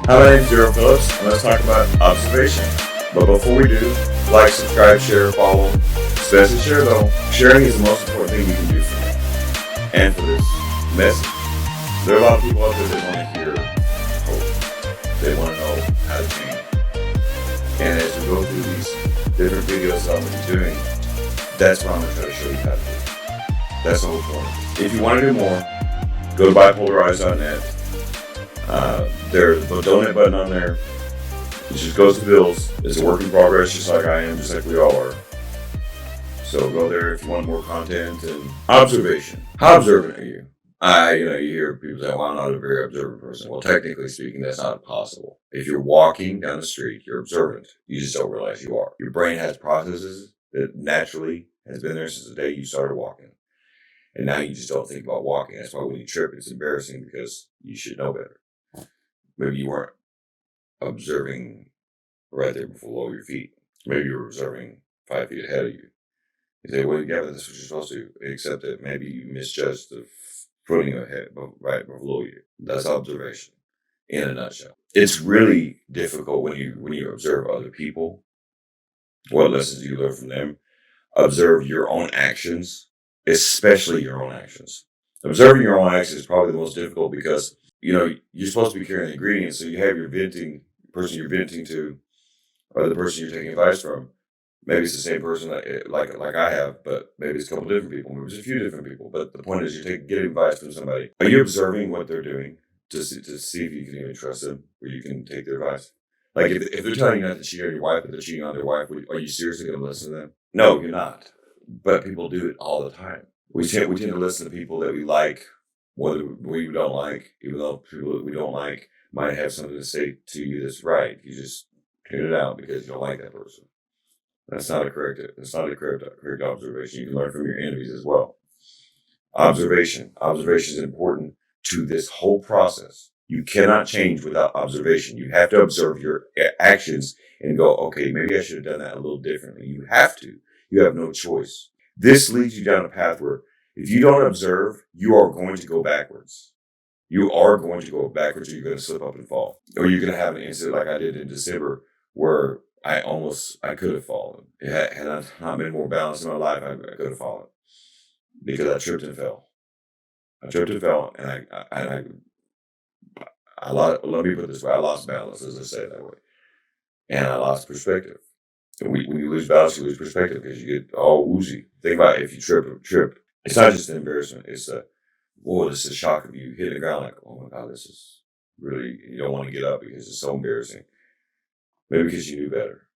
Hi, my name's Daryl Phillips, and let's talk about observation. But before we do, like, subscribe, share, follow. Especially share, though. Sharing is the most important thing you can do for me and for this message. There are a lot of people out there that want to hear hope. They want to know how to change. And as we go through these different videos on what you're doing, that's what I'm going to try to show you how to do. That's the whole point. If you want to do more, go to bipolarize.net. There's a donate button on there. It just goes to bills. It's a work in progress, just like I am, just like we all are. So go there if you want more content and observation. How observant are you? You hear people say, "Well, I'm not a very observant person." Well, technically speaking, that's not possible. If you're walking down the street, you're observant. You just don't realize you are. Your brain has processes that naturally has been there since the day you started walking. And now you just don't think about walking. That's why when you trip, it's embarrassing because you should know better. Maybe you weren't observing right there below your feet. Maybe you were observing 5 feet ahead of you. You say, well, yeah, but that's what you're supposed to do. Except that maybe you misjudged the footing ahead, right below you. That's observation in a nutshell. It's really difficult when you observe other people. What lessons do you learn from them? Observe your own actions, especially your own actions. Observing your own actions is probably the most difficult because you're supposed to be carrying the ingredients. So you have your person you're venting to, or the person you're taking advice from. Maybe it's the same person like I have, but maybe it's a couple different people. Maybe it's a few different people. But the point is, get advice from somebody. Are you observing what they're doing to see if you can even trust them, or you can take their advice? Like if they're telling you not to cheat on your wife, but they're cheating on their wife, are you seriously going to listen to them? No, you're not. But people do it all the time. We tend to listen to people that we like, whether we don't like, even though people that we don't like might have something to say to you that's right. You just tune it out because you don't like that person. That's not a correct observation. You can learn from your enemies as well. Observation is important to this whole process. You cannot change without observation. You have to observe your actions and go, okay, maybe I should have done that a little differently. You have to. You have no choice. This leads you down a path where if you don't observe, you are going to go backwards. You are going to go backwards, or you're going to slip up and fall. Or you're going to have an incident like I did in December where I could have fallen. Had I not been more balanced in my life, I could have fallen because I tripped and fell. And let me put it this way: I lost balance, as I say it that way, and I lost perspective. And when you lose balance, you lose perspective because you get all woozy. Think about it, if you trip. It's not just an embarrassment. It's this is a shock of you hitting the ground like, oh my God, this is really, you don't want to get up because it's so embarrassing. Maybe because you knew better.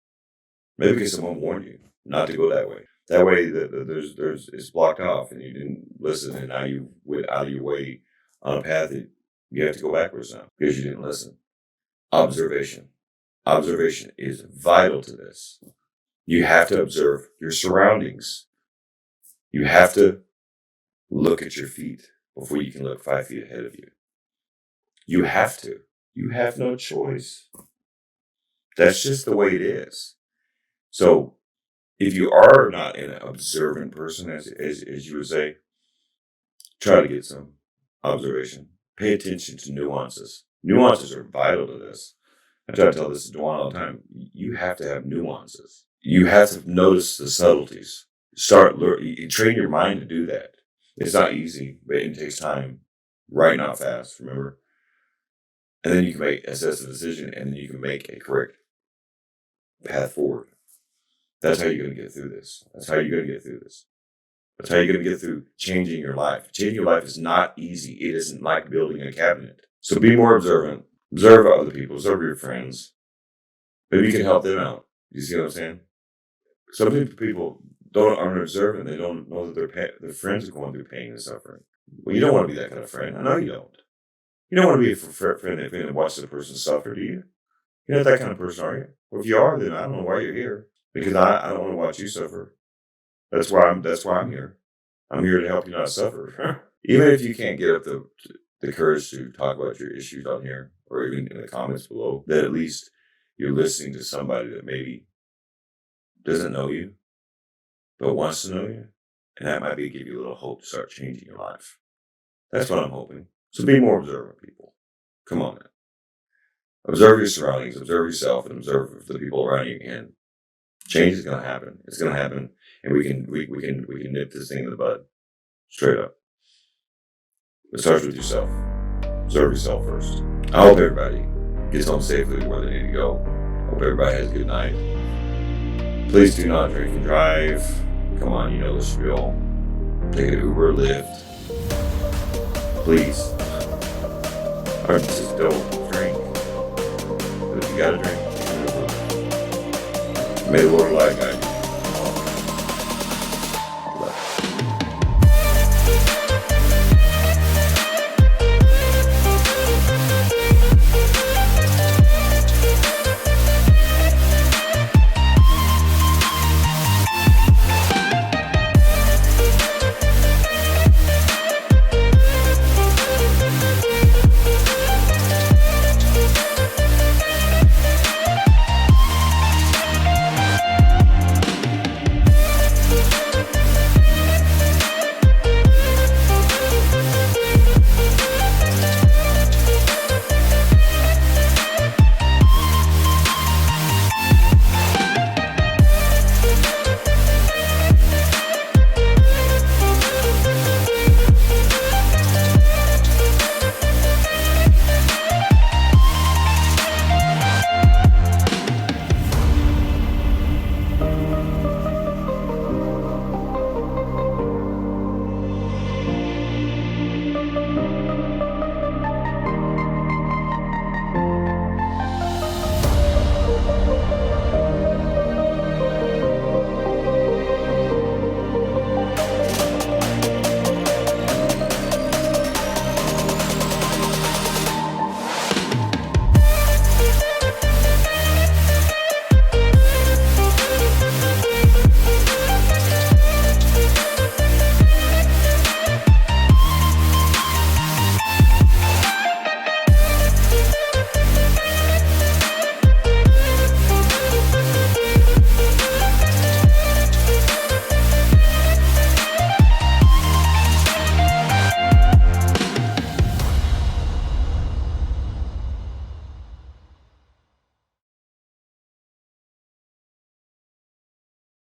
Maybe because someone warned you not to go that way. That way, it's blocked off, and you didn't listen, and now you went out of your way on a path that you have to go backwards now because you didn't listen. Observation is vital to this. You have to observe your surroundings. You have to look at your feet before you can look 5 feet ahead of you. You have to. You have no choice. That's just the way it is. So if you are not an observant person, as you would say, try to get some observation. Pay attention to nuances. Nuances are vital to this. I try to tell this to Dwan all the time. You have to have nuances. You have to notice the subtleties. Train your mind to do that. It's not easy, but it takes time. Right, not fast, remember? And then you can assess the decision, and then you can make a correct path forward. That's how you're going to get through this. That's how you're going to get through changing your life. Changing your life is not easy. It isn't like building a cabinet. So be more observant. Observe other people. Observe your friends. Maybe you can help them out. You see what I'm saying? Some people aren't observant. They don't know that their friends are going through pain and suffering. Well, you don't want to be that kind of friend. I know you don't. You don't want to be a friend that watches the person suffer, do you? You're not that kind of person, are you? Well, if you are, then I don't know why you're here. Because I don't want to watch you suffer. That's why I'm here. I'm here to help you not suffer. Even if you can't get up the courage to talk about your issues on here, or even in the comments below, that at least you're listening to somebody that maybe doesn't know you, but wants to know you. And that might give you a little hope to start changing your life. That's what I'm hoping. So be more observant, people. Come on, man. Observe your surroundings, observe yourself, and observe the people around you. And change is going to happen. It's going to happen, and we can nip this thing in the bud, straight up. It starts with yourself. Observe yourself first. I hope everybody gets home safely where they need to go. I hope everybody has a good night. Please do not drink and drive. Come on, you know the spiel. Take an Uber, Lyft. Please. Or just don't drink. But if you gotta drink, take an Uber. May the Lord light guide you.